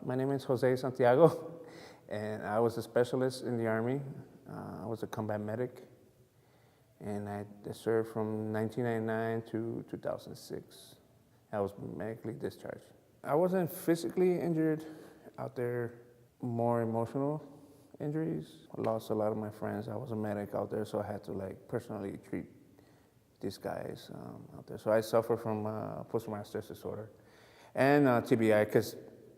My name is Jose Santiago, and I was a specialist in the Army. I was a combat medic, and I served from 1999 to 2006. I was medically discharged. I wasn't physically injured out there, more emotional injuries. I lost a lot of my friends. I was a medic out there, so I had to personally treat these guys out there. So I suffer from post-traumatic stress disorder and TBI, because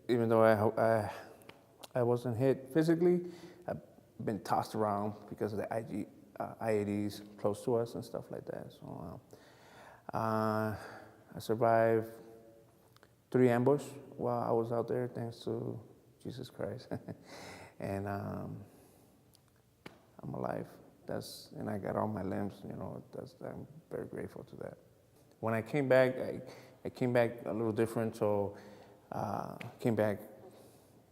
even though I wasn't hit physically, I've been tossed around because of the IEDs close to us and stuff like that. So I survived 3 ambushes while I was out there, thanks to Jesus Christ. And I'm alive. And I got all my limbs, I'm very grateful to that. When I came back, I came back a little different, so came back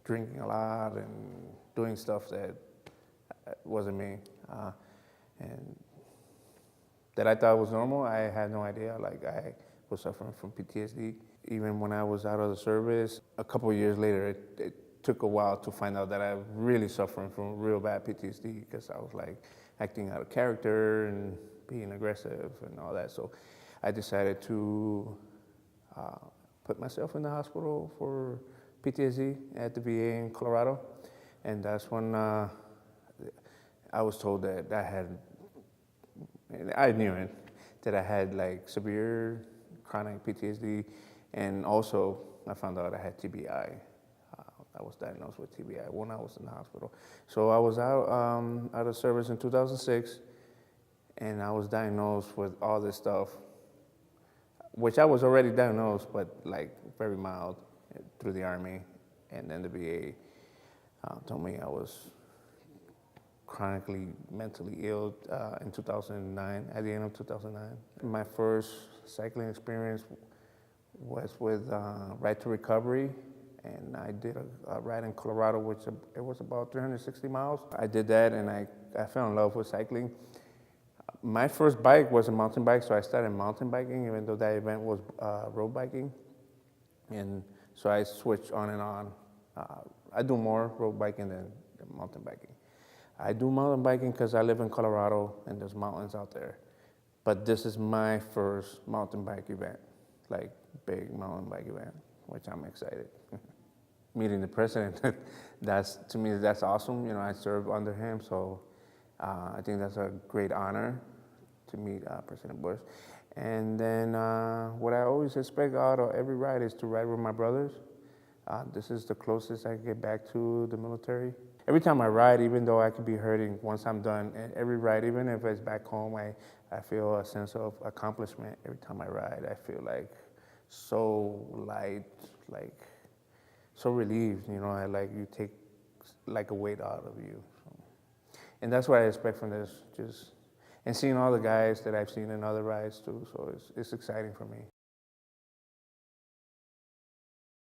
drinking a lot and doing stuff that wasn't me. And that I thought was normal, I had no idea. I was suffering from PTSD. Even when I was out of the service, a couple of years later, it took a while to find out that I was really suffering from real bad PTSD, because I was acting out of character and being aggressive and all that. So I decided to put myself in the hospital for PTSD at the VA in Colorado. And that's when I was told that I knew it, that I had severe chronic PTSD. And also I found out I had TBI. I was diagnosed with TBI when I was in the hospital. So I was out of service in 2006, and I was diagnosed with all this stuff, which I was already diagnosed, but very mild through the Army. And then the VA told me I was chronically mentally ill in 2009, at the end of 2009. My first cycling experience was with Ride to Recovery. And I did a ride in Colorado, which it was about 360 miles. I did that, and I fell in love with cycling. My first bike was a mountain bike, so I started mountain biking, even though that event was road biking. And so I switched on and on. I do more road biking than mountain biking. I do mountain biking because I live in Colorado, and there's mountains out there. But this is my first mountain bike event, big mountain bike event, which I'm excited. Meeting the president, to me, that's awesome. I served under him, so I think that's a great honor to meet President Bush. And then what I always expect out of every ride is to ride with my brothers. This is the closest I get back to the military. Every time I ride, even though I could be hurting once I'm done, every ride, even if it's back home, I feel a sense of accomplishment every time I ride. I feel so light, so relieved, you take a weight out of you. So, and that's what I expect from this, and seeing all the guys that I've seen in other rides too, so it's exciting for me.